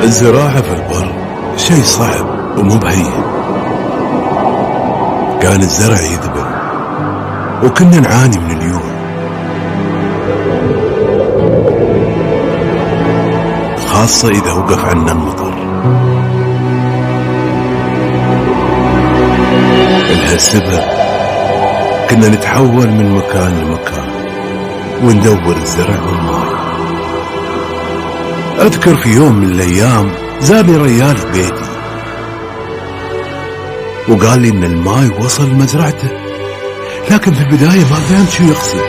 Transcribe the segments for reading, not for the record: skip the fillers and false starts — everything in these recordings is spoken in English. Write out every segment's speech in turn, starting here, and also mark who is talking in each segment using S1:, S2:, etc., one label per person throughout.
S1: الزراعة في البر شيء صعب ومو بهين. كان الزرع يذبل وكنا نعاني من اليوم، خاصة إذا وقف عنا المطر. لهالسبب كنا نتحول من مكان لمكان وندور الزرع والماء. أذكر في يوم من الأيام زارني ريال في بيتي وقال لي إن الماء وصل مزرعته، لكن في البداية ما فهمت شو يقصد.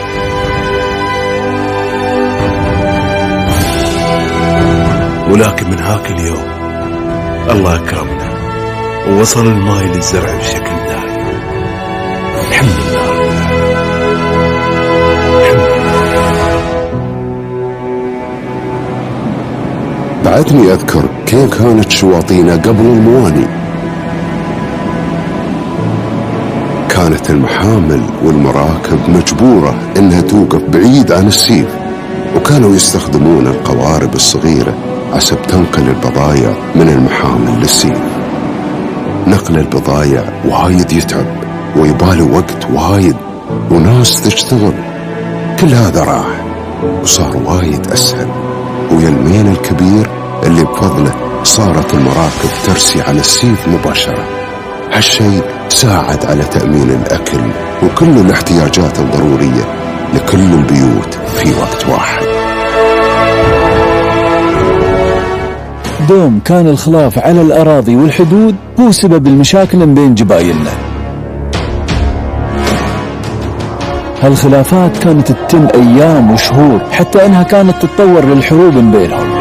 S1: ولكن من هاك اليوم الله أكرمنا ووصل الماء للزرع بشكل دائم. الحمد لله.
S2: بعدني أذكر كيف كانت شواطينا قبل المواني. كانت المحامل والمراكب مجبورة إنها توقف بعيد عن السيف، وكانوا يستخدمون القوارب الصغيرة عشان تنقل البضايع من المحامل للسيف. نقل البضايع وايد يتعب ويبالي وقت وايد وناس تشتغل. كل هذا راح وصار وايد أسهل، ويا المين الكبير اللي بفضله صارت المراكب ترسي على السيف مباشرة. هالشيء ساعد على تأمين الأكل وكل الاحتياجات الضرورية لكل البيوت في وقت واحد.
S3: دوم كان الخلاف على الأراضي والحدود هو سبب المشاكل بين جبايلنا. هالخلافات كانت تتم أيام وشهور، حتى أنها كانت تتطور للحروب بينهم.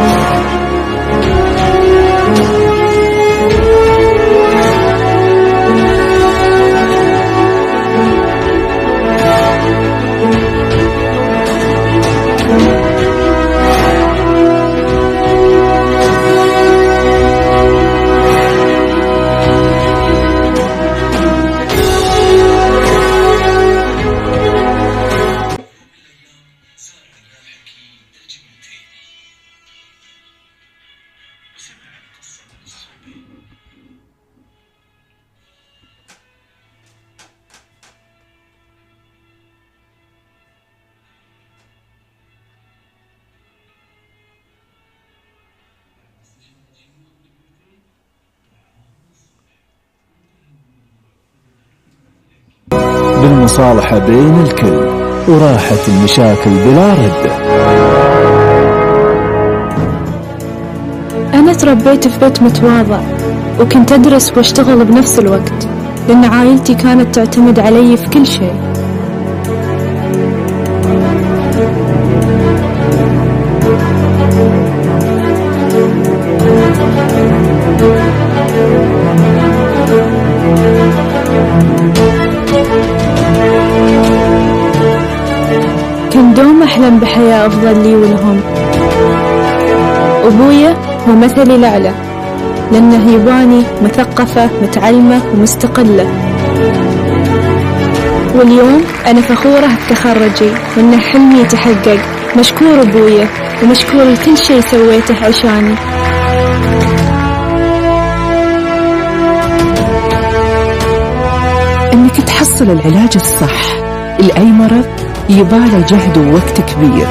S3: بالمصالحة بين الكل وراحت المشاكل بلا ردة.
S4: أنا تربيت في بيت متواضع وكنت أدرس واشتغل بنفس الوقت، لأن عائلتي كانت تعتمد علي في كل شيء. كان دوم أحلم بحياة أفضل لي ولهم. أبويا هو مثلي الأعلى، لأنه يباني مثقفة متعلمة ومستقلة، واليوم أنا فخورة بتخرجي وأن حلمي يتحقق. مشكور أبويا ومشكور لكل شيء سويته عشاني.
S5: إنك تحصل العلاج الصح لأي مرض يباله جهد ووقت كبير.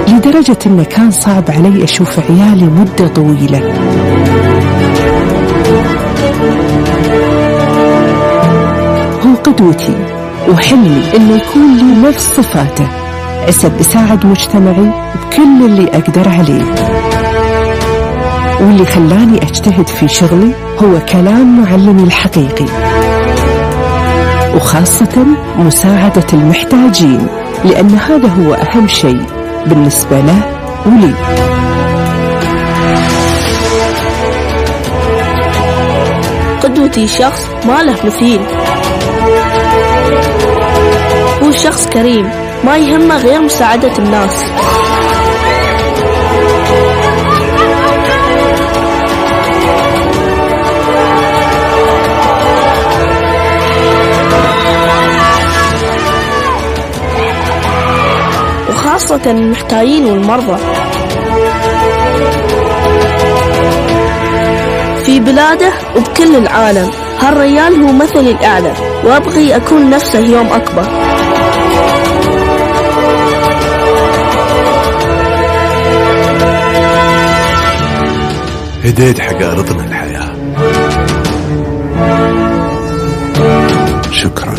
S5: لدرجة إنه كان صعب علي أشوف عيالي مدة طويلة. هو قدوتي وحلمي إنه يكون لي نفس صفاته، عسى بساعد مجتمعي بكل اللي أقدر عليه. واللي خلاني أجتهد في شغلي هو كلام معلمي الحقيقي، وخاصة مساعدة المحتاجين، لأن هذا هو أهم شيء بالنسبة له ولي.
S6: قدوتي شخص ما له مثيل، هو شخص كريم ما يهمه غير مساعدة الناس. وخاصة المحتاجين والمرضى. في بلاده وبكل العالم هالريال هو مثلي الأعلى، وأبغي أكون نفسه يوم أكبر.
S1: هديت حق أرضنا الحياة.
S2: شكرا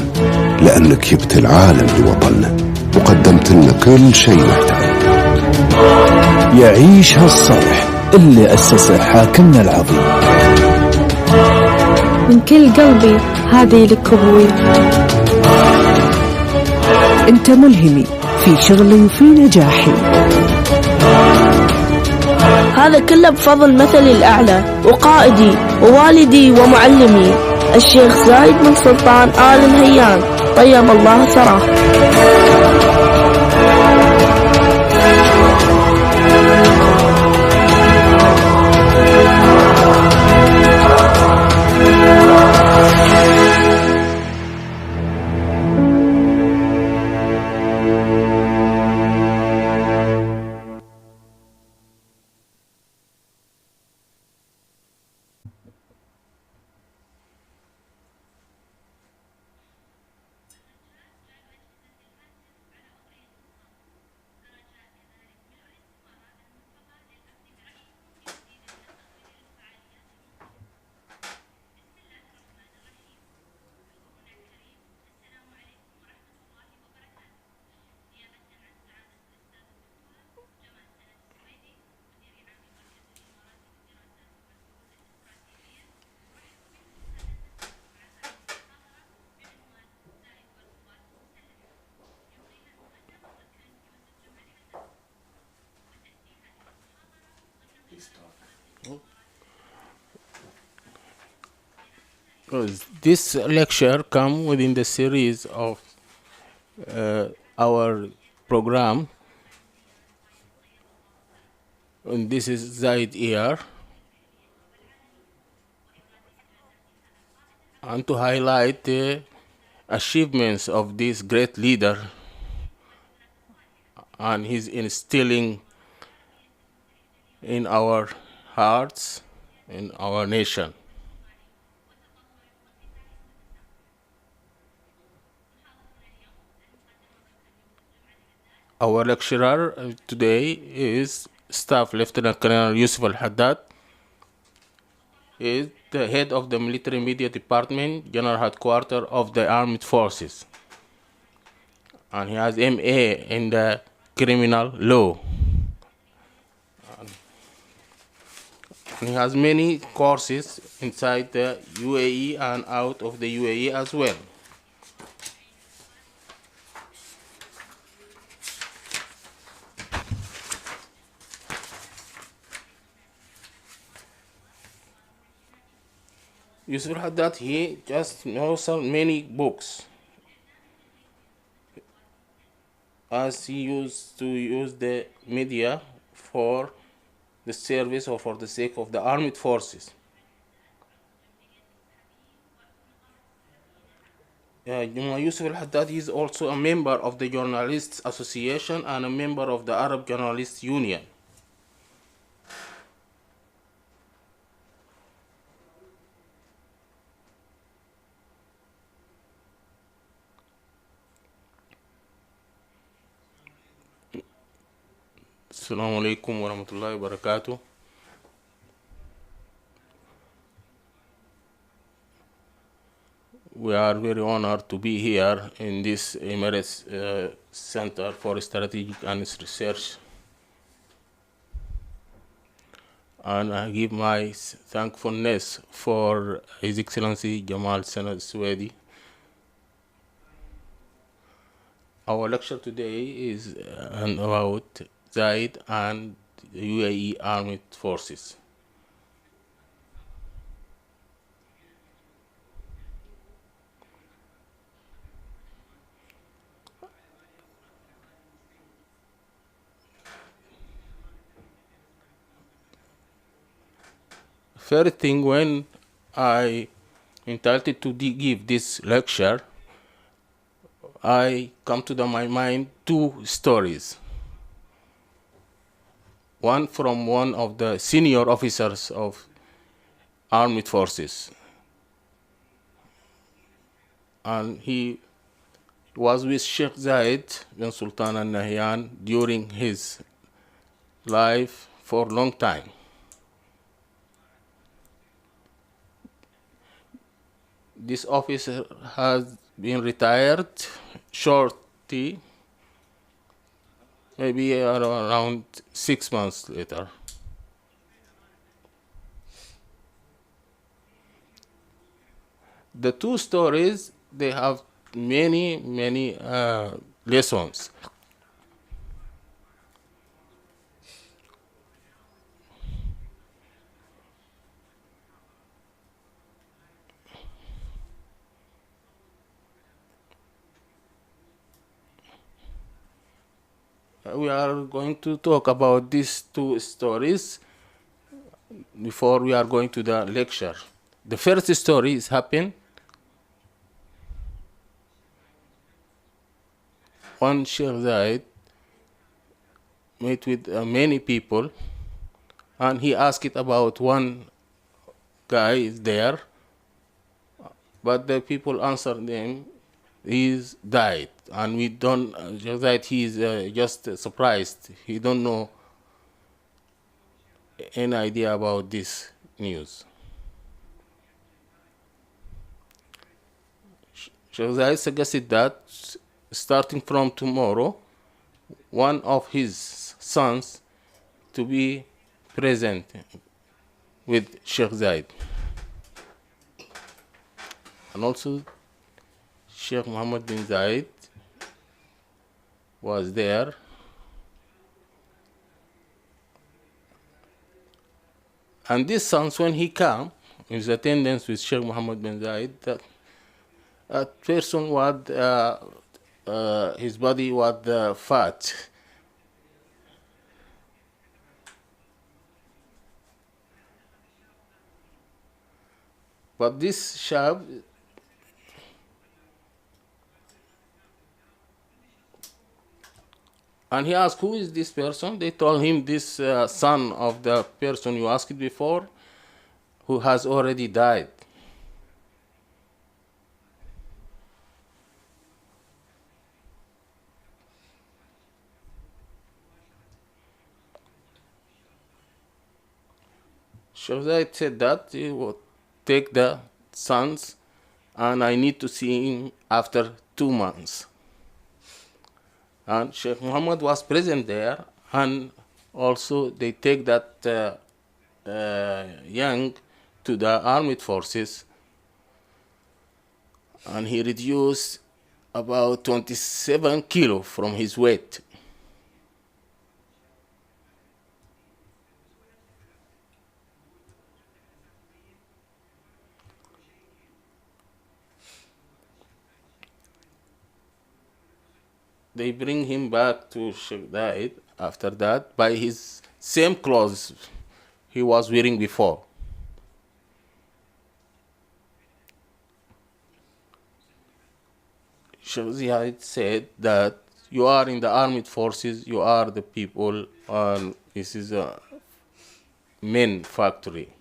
S2: لأنك جبت العالم لوطننا وقدمت لنا كل شيء نحتاجه.
S3: يعيش هالصرح اللي أسسه حاكمنا العظيم.
S4: من كل قلبي هذه لك أبوي.
S5: أنت ملهمي في شغلي وفي نجاحي.
S6: هذا كله بفضل مثلي الأعلى وقائدي ووالدي ومعلمي الشيخ زايد بن سلطان آل نهيان طيب الله ثراه.
S7: This lecture comes within the series of our program, and this is Zayed here, and to highlight the achievements of this great leader and his instilling in our hearts, in our nation. Our lecturer today is Staff Lieutenant Colonel Yusuf Al-Haddad. He is the head of the Military Media Department, General Headquarters of the Armed Forces. And he has MA in the criminal law. And he has many courses inside the UAE and out of the UAE as well. Yusuf Al-Haddad, he just knows so many books, as he used to use the media for the service or for the sake of the armed forces. Juma Yusuf Al-Haddad is also a member of the Journalists Association and a member of the Arab Journalists Union. Assalamu alaikum wa rahmatullahi wa barakatuh. We are very honored to be here in this Emirates Center for Strategic and Research. And I give my thankfulness for His Excellency Jamal Sanad Swedi. Our lecture today is about Zayed and the UAE Armed Forces. first thing when I entitled to give this lecture, I come to my mind two stories. One from one of the senior officers of armed forces, and he was with Sheikh Zayed bin Sultan Al Nahyan during his life for a long time. This officer has been retired shortly, maybe around 6 months later. The two stories, they have many lessons. We are going to talk about these two stories before we are going to the lecture. The first story is happened when Sheikh Zayed met with many people, and he asked about one guy is there, but the people answered him, he's died, and we don't. Sheikh Zayed, he's just surprised. He don't know any idea about this news. Sheikh Zayed suggested that starting from tomorrow, one of his sons to be present with Sheikh Zayed. And also Sheikh Mohammed bin Zayed was there. And this sons, when he came, his attendance with Sheikh Mohammed bin Zayed, that person was, his body was fat. But this shab, and he asked, who is this person? They told him, this son of the person you asked before, who has already died. Sheikh Zayed said that he would take the sons, and I need to see him after 2 months. And Sheikh Muhammad was present there, and also they take that young to the armed forces, and he reduced about 27 kilo from his weight. They bring him back to Sheikh Zayed after that by his same clothes he was wearing before. Sheikh Zayed said that you are in the armed forces, you are the people, and this is a men factory.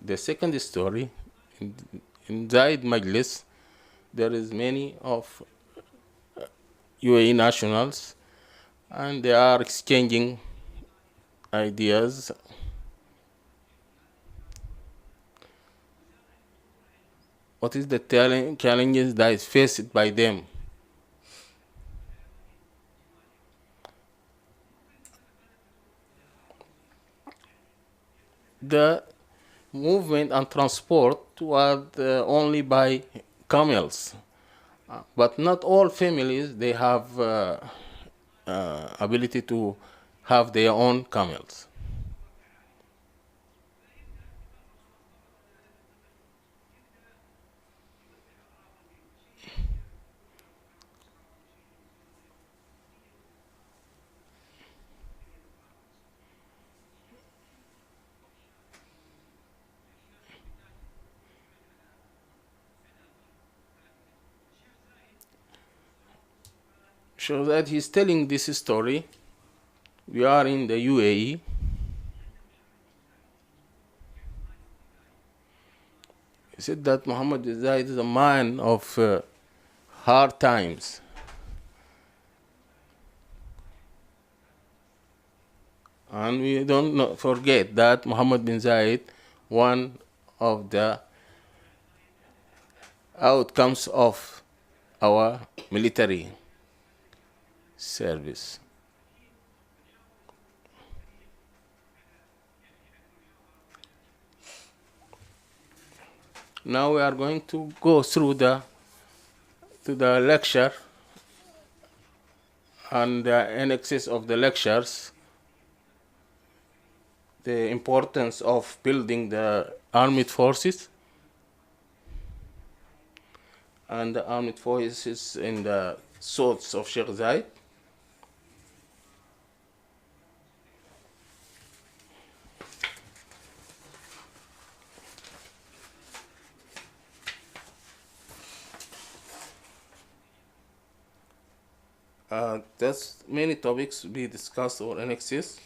S7: The second story, in Zayed Majlis, there is many of UAE nationals, and they are exchanging ideas. What is the challenges that is faced by them? The movement and transport was only by camels, but not all families they have ability to have their own camels. So that he's telling this story. We are in the UAE. He said that Muhammad bin Zayed is a man of hard times. And we don't forget that Muhammad bin Zayed, one of the outcomes of our military service. Now we are going to go through the lecture and the annexes of the lectures, the importance of building the armed forces and the armed forces in the thoughts of Sheikh Zayed. There's many topics to be discussed or annexes.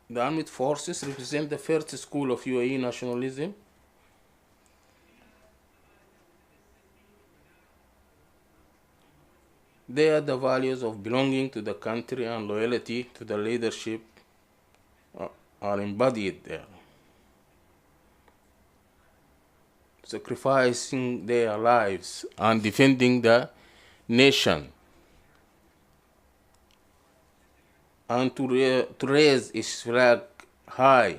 S7: The armed forces represent the first school of UAE nationalism. They are the values of belonging to the country and loyalty to the leadership are embodied there. Sacrificing their lives and defending the nation and to raise its flag high.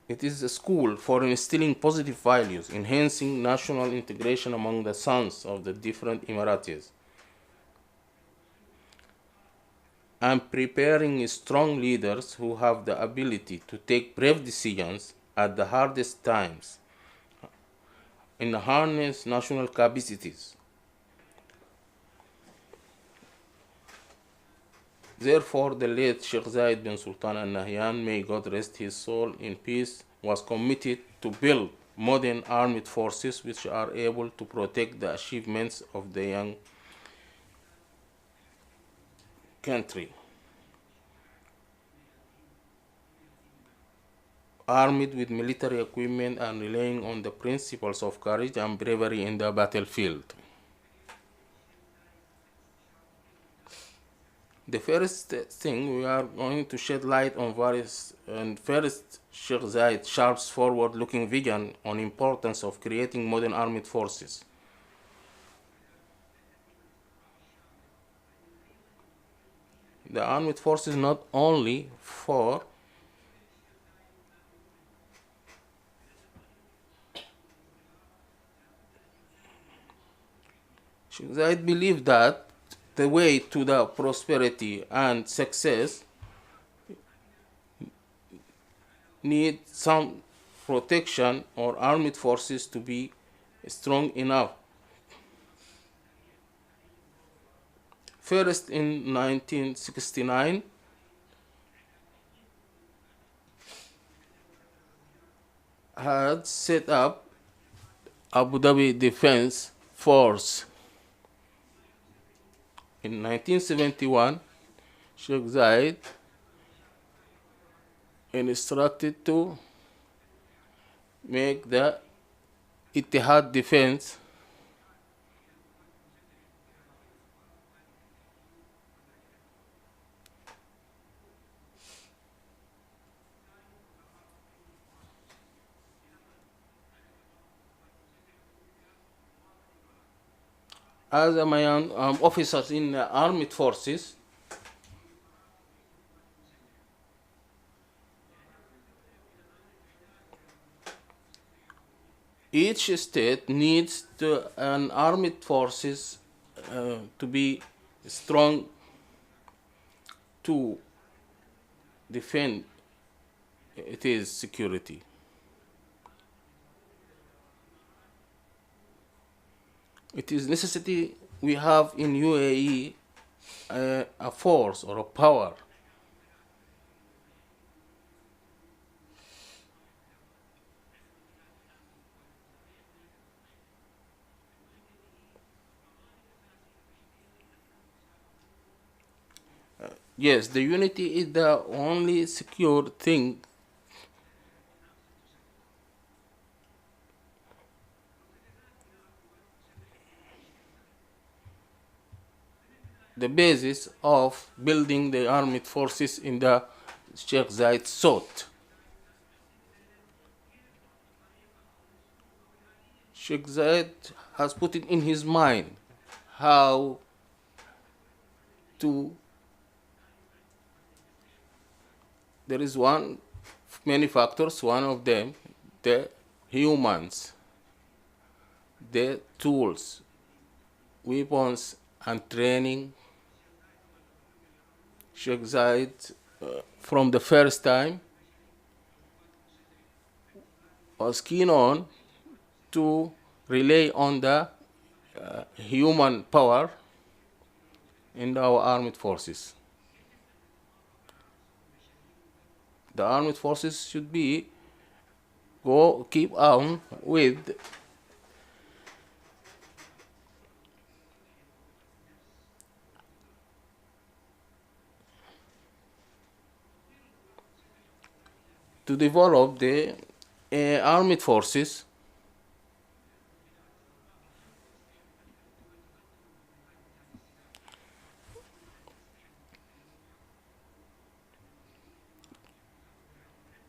S7: It is a school for instilling positive values, enhancing national integration among the sons of the different Emiratis, and preparing strong leaders who have the ability to take brave decisions at the hardest times and harness national capacities. Therefore, the late Sheikh Zayed bin Sultan Al Nahyan, may God rest his soul in peace, was committed to build modern armed forces which are able to protect the achievements of the young country. Armed with military equipment and relying on the principles of courage and bravery in the battlefield. The first thing, we are going to shed light on various, and first Sheikh Zayed sharps forward-looking vision on importance of creating modern armed forces. The armed forces not only for Sheikh Zayed believed that the way to the prosperity and success need some protection or armed forces to be strong enough. First, in 1969, had set up Abu Dhabi Defense Force. In 1971, Sheikh Zayed instructed to make the Al-Haddad Defense as a man officers in the armed forces. Each state needs an armed forces to be strong to defend its security. It is necessity we have in UAE a force or a power Yes, the unity is the only secure thing. The basis of building the armed forces in the Sheikh Zayed thought. Sheikh Zayed has put it in his mind how to. There is many factors. One of them, the humans, the tools, weapons, and training. Sheikh Zayed, from the first time, was keen on to rely on the human power in our armed forces. The armed forces should keep on with to develop the armed forces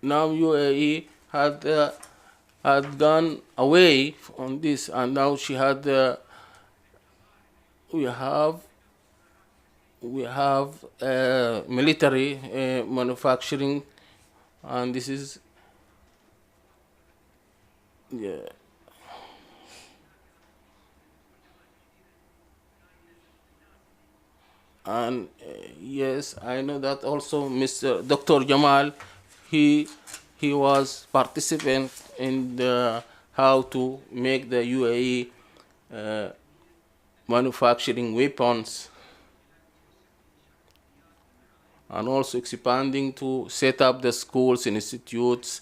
S7: now. UAE had gone away on this, and now she had we have military manufacturing, and this is yeah. And yes, I know that also Mr. Dr. Jamal, he he was participant in the how to make the UAE manufacturing weapons, and also expanding to set up the schools and institutes.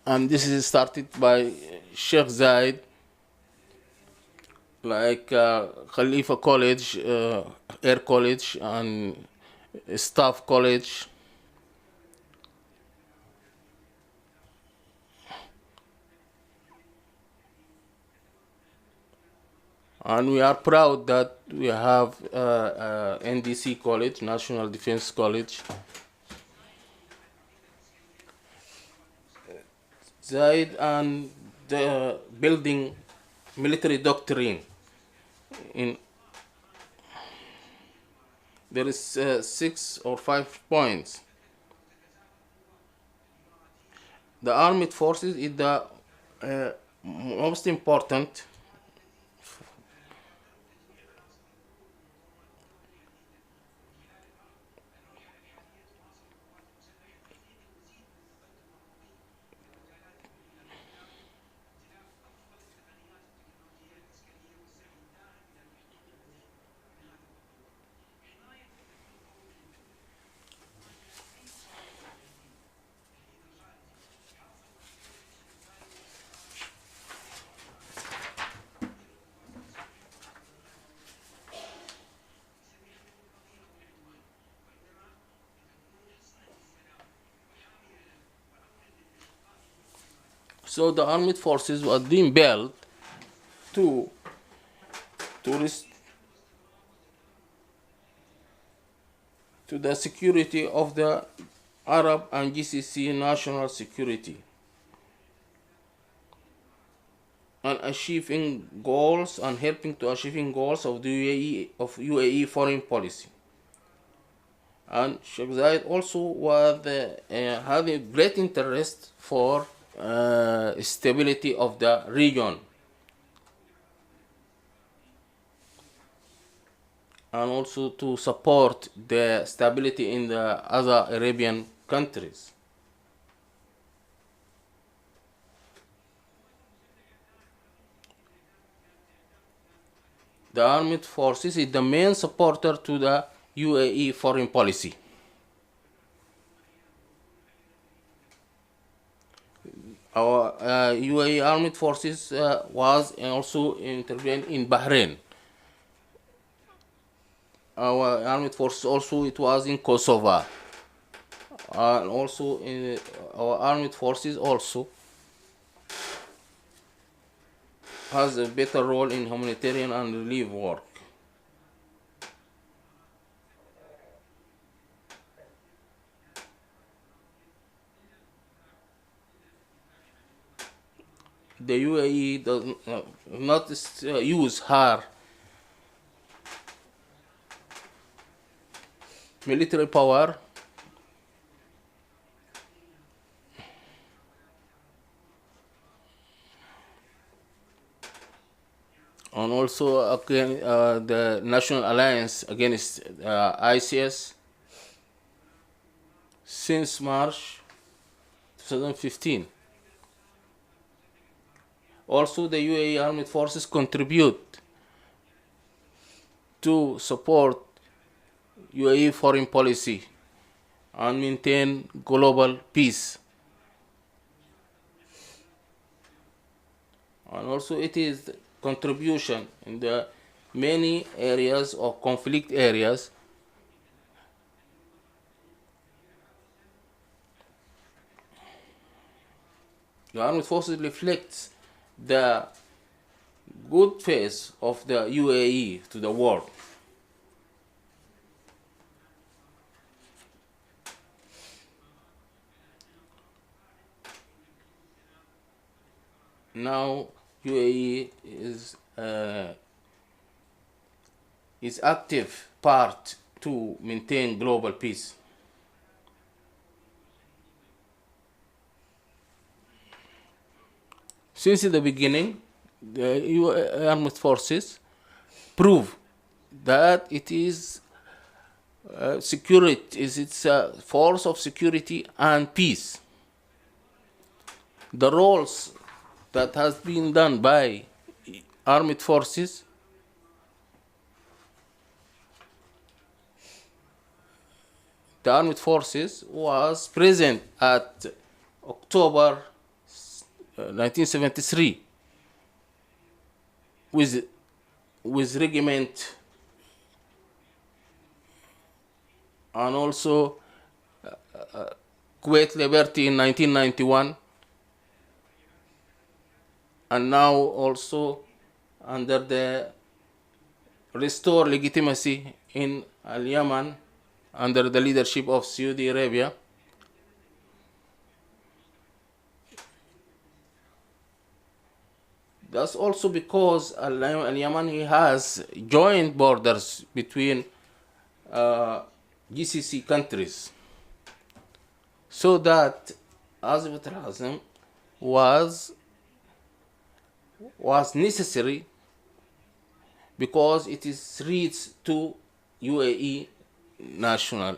S7: And this is started by Sheikh Zayed, like Khalifa College, Air College, and Staff College. And we are proud that we have NDC College, National Defense College. Zayed and the building military doctrine. There is 6 or 5 points. The armed forces is the most important So the armed forces were being built to the security of the Arab and GCC national security, and achieving goals and helping to achieving goals of the UAE foreign policy. And Sheikh Zayed also was having great interest for stability of the region, and also to support the stability in the other Arabian countries. The armed forces is the main supporter to the UAE foreign policy. Our UAE armed forces was also intervened in Bahrain. our armed forces also it was in Kosovo, and also in our armed forces also has a better role in humanitarian and relief work. The UAE does not use her military power and also again the National Alliance against ICS since March 2015. Also, the UAE armed forces contribute to support UAE foreign policy and maintain global peace. And also it is contribution in the many areas or conflict areas the armed forces reflects the good face of the UAE to the world. Now UAE is active part to maintain global peace. Since the beginning, the UAE armed forces prove that it is security is its force of security and peace. The roles that has been done by armed forces the armed forces was present at October 1973 with regiment and also Kuwait Liberty in 1991 and now also under the restore legitimacy in Al-Yaman under the leadership of Saudi Arabia. That's also because Al-Yaman has joint borders between GCC countries, so that Azawat al-Azam was necessary because it is reached to UAE national.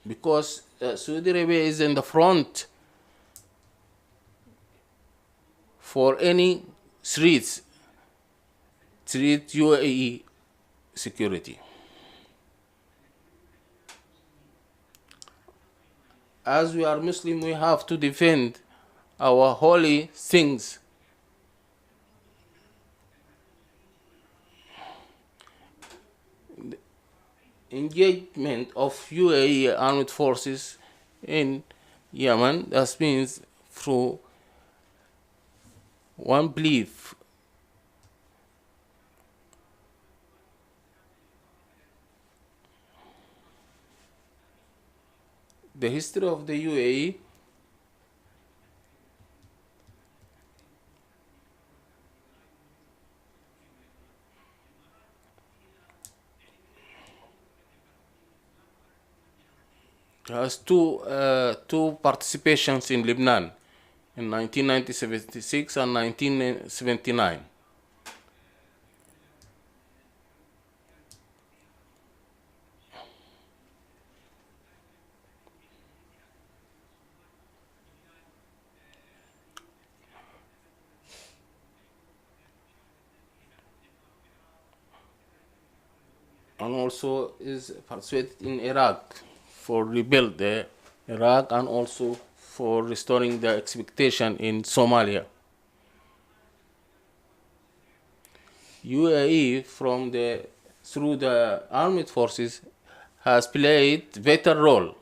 S7: Because Saudi Arabia is in the front for any threat UAE security. As we are Muslim, we have to defend our holy things. The engagement of UAE armed forces in Yemen, that means through one belief the history of the UAE has two participations in Lebanon in 1976 and 1979. And also is participated in Iraq for rebuild the Iraq and also for restoring the expectation in Somalia. UAE through the armed forces has played vital role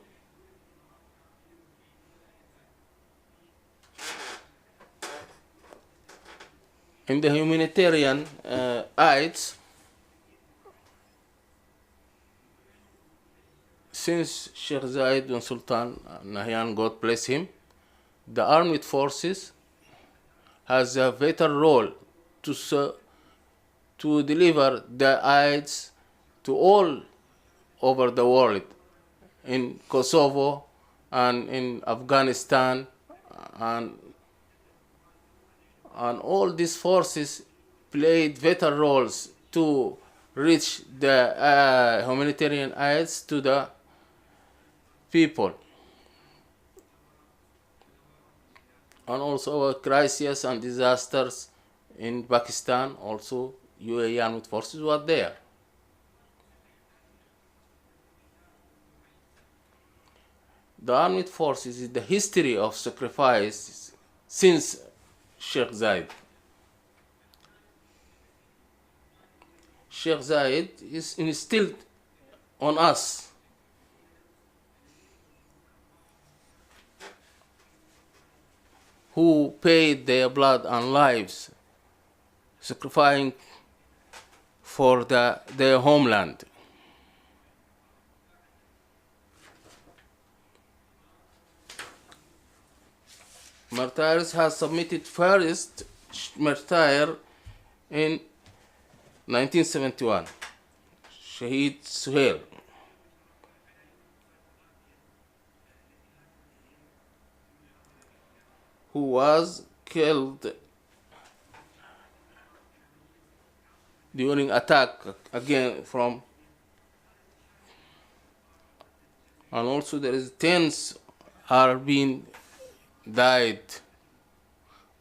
S7: in the humanitarian aids since Sheikh Zayed bin Sultan Nahyan, God bless him. The armed forces has a vital role to deliver the aids to all over the world, in Kosovo and in Afghanistan, and all these forces played vital roles to reach the humanitarian aids to the people. And also crises and disasters in Pakistan, also UAE armed forces were there. The armed forces is the history of sacrifice since Sheikh Zayed. Sheikh Zayed is instilled on us who paid their blood and lives, sacrificing for their homeland. Martyrs has submitted first martyr in 1971, Shahid Suhail. Who was killed during attack again from, and also there is tens are being died,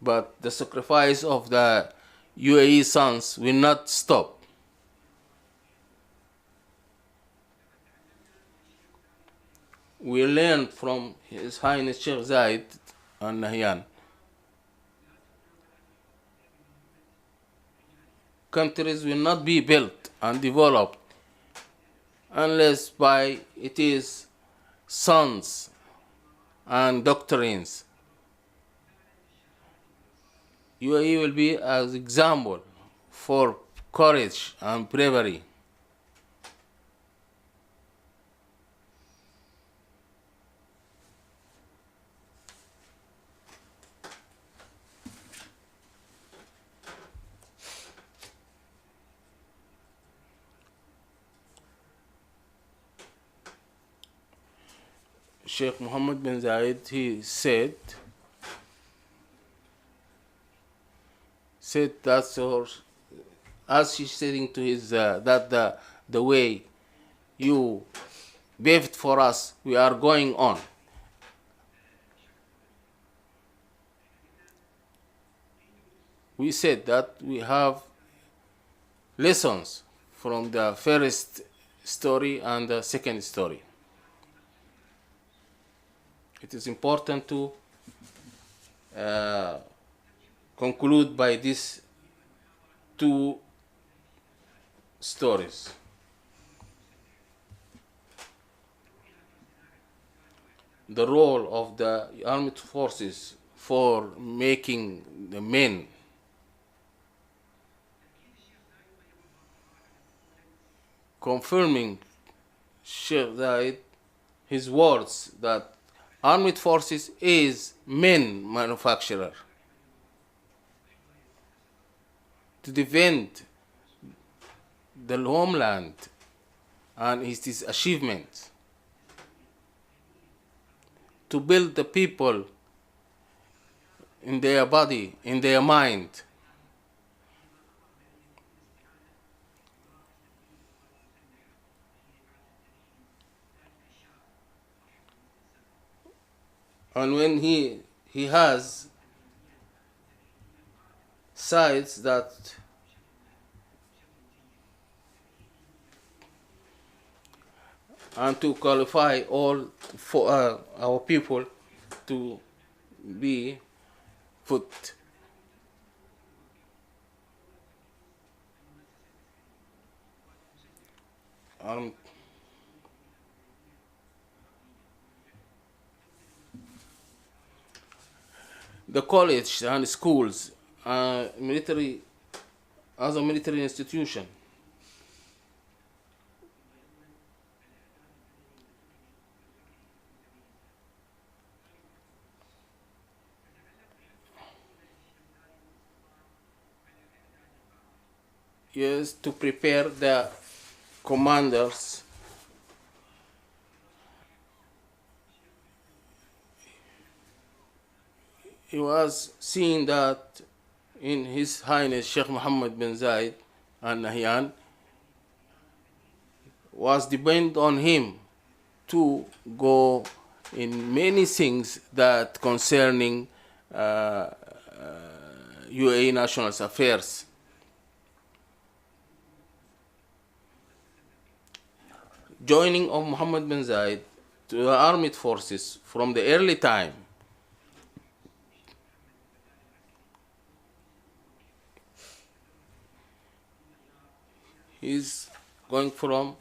S7: but the sacrifice of the UAE sons will not stop. We learn from His Highness Sheikh Zayed Al Nahyan. Countries will not be built and developed unless by it is sons and doctrines. UAE will be an example for courage and bravery. Sheikh Mohammed bin Zayed, he said that, so as he's saying to his that the way you paved for us, we are going on. We said that we have lessons from the first story and the second story. It is important to conclude by these two stories. The role of the armed forces for making the men confirming Sheikh Zayed his words that armed forces is men manufacturer to defend the homeland, and it is achievement to build the people in their body, in their mind. And when he has sides that and to qualify all for our people to be put armed. The college and schools, military, as a military institution. Yes, to prepare the commanders he was seen that in His Highness Sheikh Mohammed bin Zayed Al Nahyan was depend on him to go in many things that concerning UAE national affairs. Joining of Mohammed bin Zayed to the armed forces from the early time is going from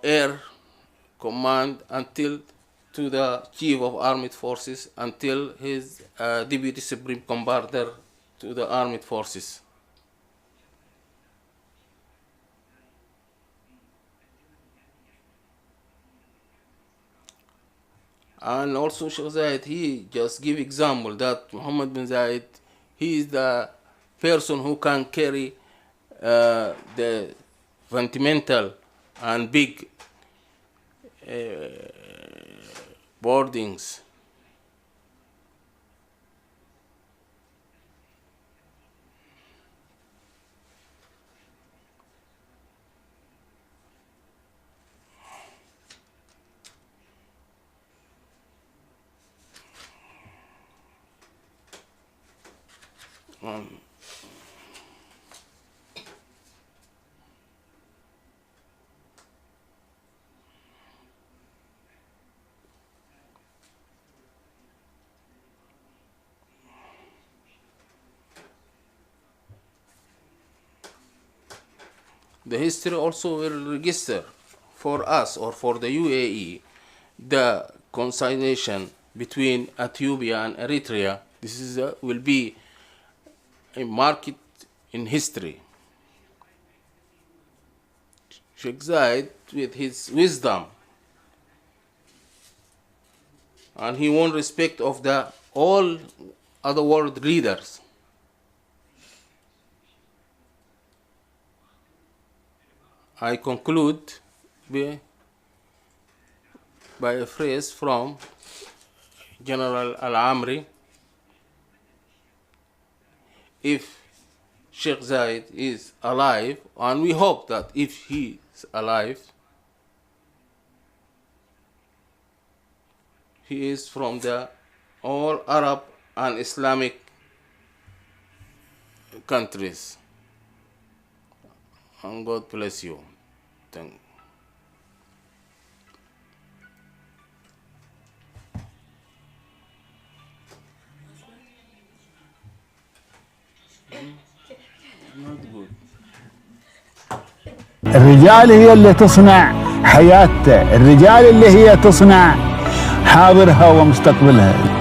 S7: air command until to the chief of armed forces until his deputy supreme commander to the armed forces. And also Sheikh Zayed, he just give example that Mohammed bin Zayed, he is the person who can carry the fundamental and big boardings. The history also will register for us or for the UAE the consignation between Ethiopia and Eritrea. This is will be a market in history. Sheikh Zayed, with his wisdom, and he won respect of the all other world leaders. I conclude by a phrase from General Al-Amri. If Sheikh Zayed is alive, and we hope that if he is alive, he is from the all Arab and Islamic countries. And God bless you. Thank you. Not good.
S8: الرجال هي اللي تصنع حياتها، الرجال اللي هي تصنع حاضرها ومستقبلها.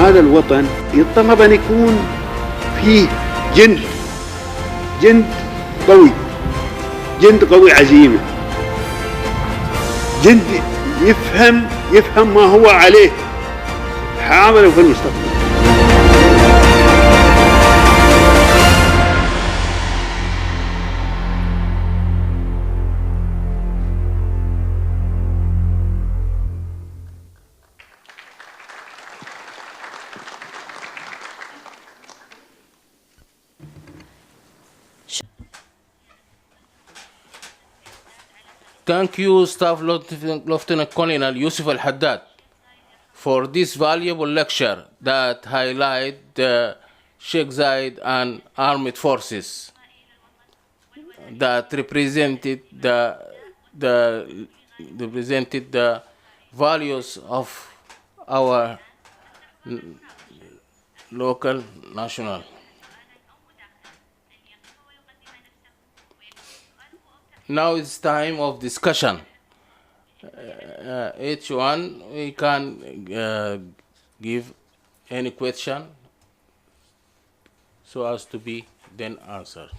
S9: هذا الوطن يتطلب أن يكون فيه جند قوي، جند قوي عزيمة، جند يفهم ما هو عليه حاضر وفي المستقبل.
S7: Thank you, Staff Lieutenant Colonel Yusuf Al-Haddad, for this valuable lecture that highlight the Sheikh Zayed and armed forces that represented the values of our local national. Now it's time of discussion. Each one we can give any question so as to be then answered.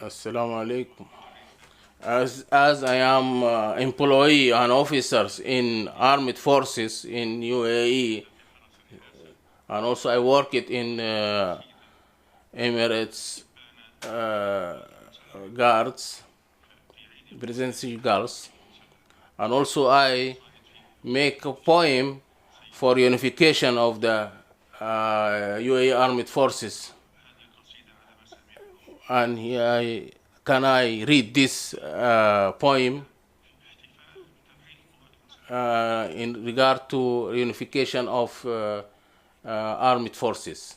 S7: Assalamu alaikum. As I am employee and officers in armed forces in UAE, and also I work it in Emirates guards, presidency guards, and also I make a poem for unification of the UAE armed forces. And here can I read this poem in regard to unification of armed forces.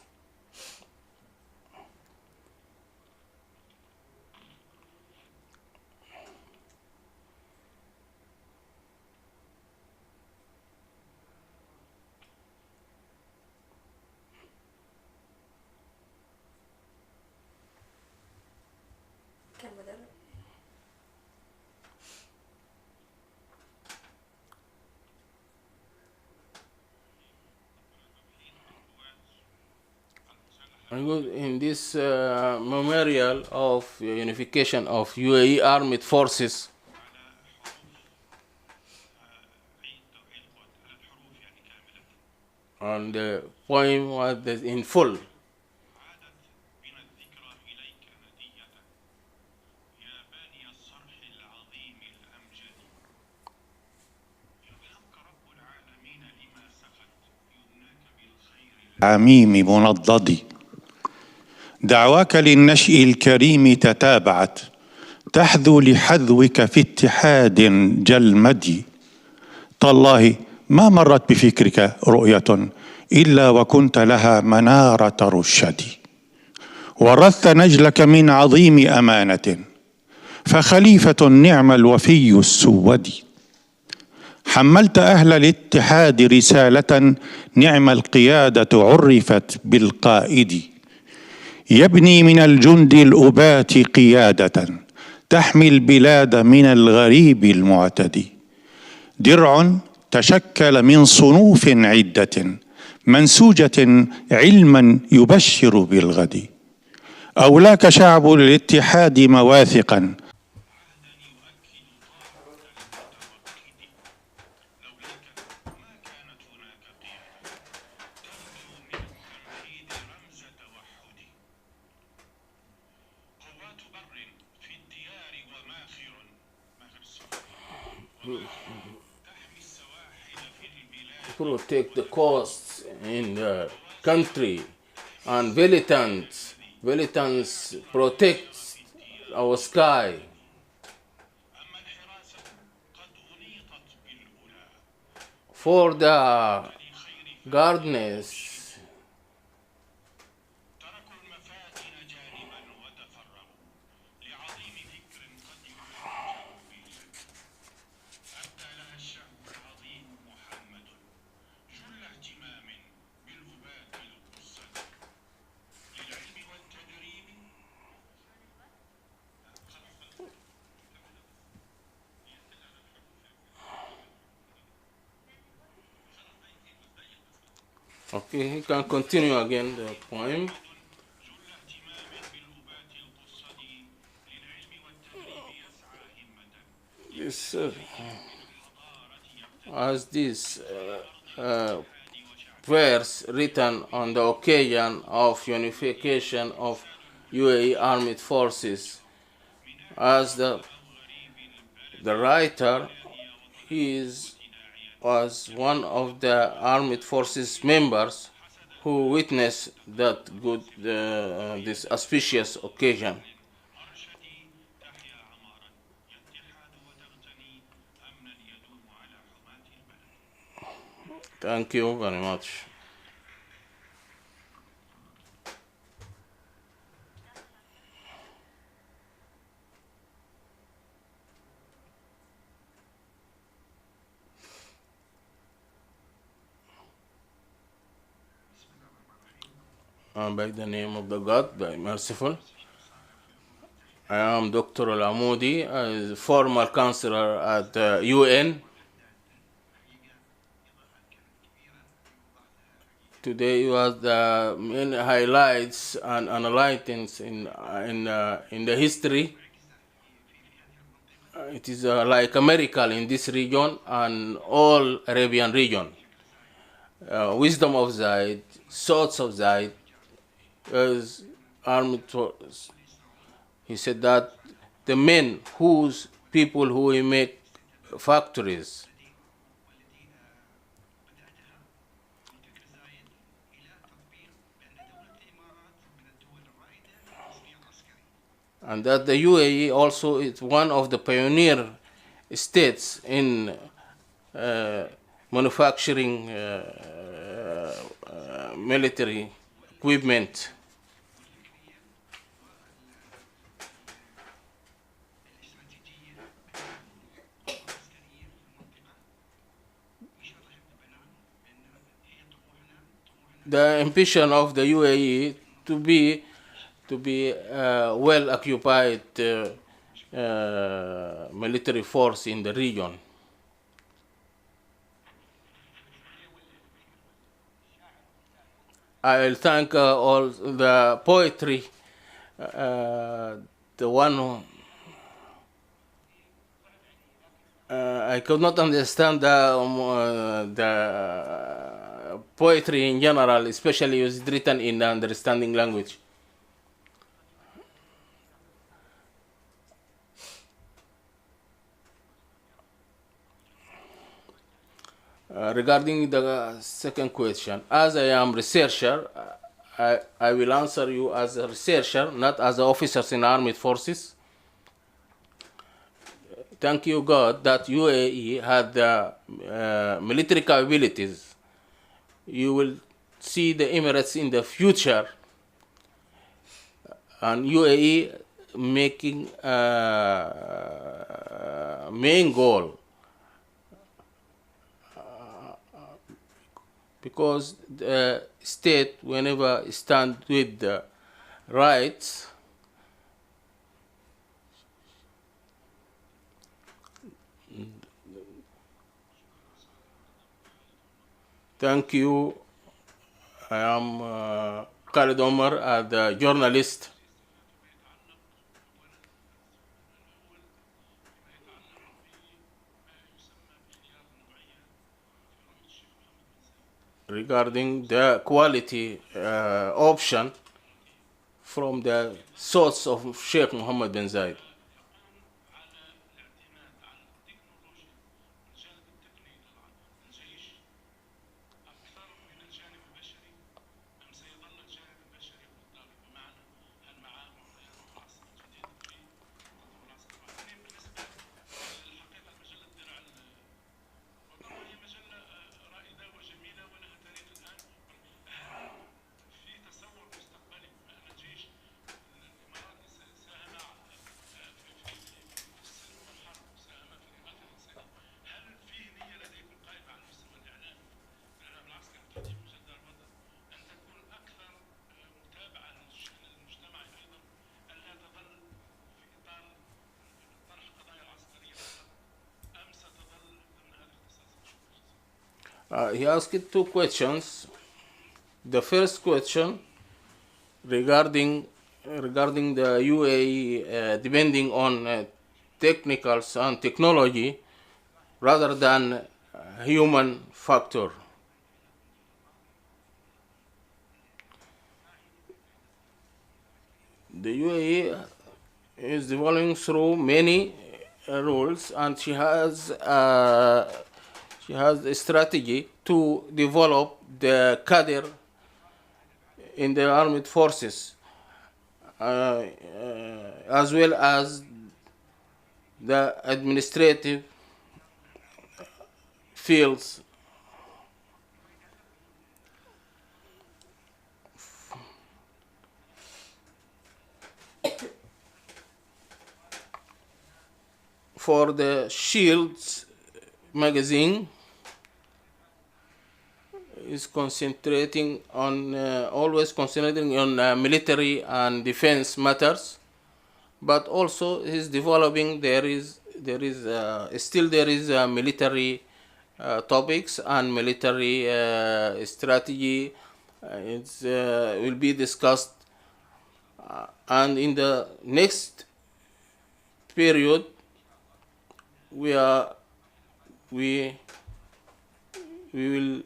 S7: In this memorial of unification of UAE armed forces, and the poem was in full.
S10: عميم منضد دعواك للنشء الكريم تتابعت تحذو لحذوك في اتحاد جلمدي. تالله ما مرت بفكرك رؤية إلا وكنت لها منارة رشد. ورثت نجلك من عظيم أمانة فخليفة نعم الوفي السود. حملت أهل الاتحاد رسالة نعم القيادة عرفت بالقائد. يبني من الجند الأبات قيادة تحمي البلاد من الغريب المعتدي. درع تشكل من صنوف عدة منسوجة علما يبشر بالغد. أولاك شعب الاتحاد مواثقا
S7: protect the coasts in the country, and militants protect our sky. For the gardeners, Okay, he can continue again the poem. This, as this verse written on the occasion of unification of UAE armed forces, as the writer was one of the armed forces members who witnessed that this auspicious occasion. Thank you very much. By the name of the God, the merciful. I am Dr. Al-Amoudi, a former counselor at the UN. Today was the main highlights and analysis in the history. It is like a miracle in this region and all Arabian region. Wisdom of Zayed, thoughts of Zayed, as armed forces. He said that the men whose people who make factories and that the UAE also is one of the pioneer states in manufacturing military equipment. The ambition of the UAE to be well occupied military force in the region. I'll thank all the poetry, the one who I could not understand the poetry in general, especially was written in the understanding language. Regarding the second question, as I am researcher, I will answer you as a researcher, not as officers in armed forces. Thank you God that UAE had the military capabilities. You will see the Emirates in the future and UAE making main goal because the state whenever stand with the rights Thank you. I am Khalid Omar, the journalist. Regarding the quality option from the thoughts of Sheikh Mohammed bin Zayed. He asked two questions. the first question regarding the UAE depending on technicals and technology rather than human factor. The UAE is developing through many rules, and she has a strategy to develop the cadre in the armed forces, as well as the administrative fields. For the Shields magazine is concentrating on always concentrating on military and defense matters, but also is developing there is military topics and military strategy. It will be discussed, and in the next period we will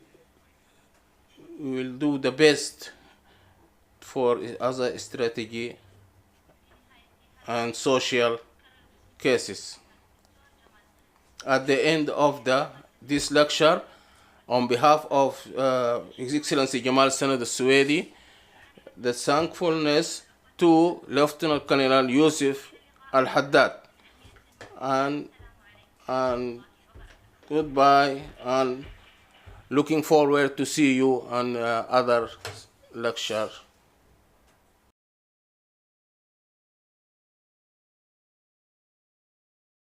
S7: do the best for other strategy and social cases. At the end of this lecture, on behalf of His Excellency Jamal Sanad al-Suwaidi, the thankfulness to Lieutenant Colonel Yusuf Al-Haddad, and goodbye, and looking forward to see you on other lecture.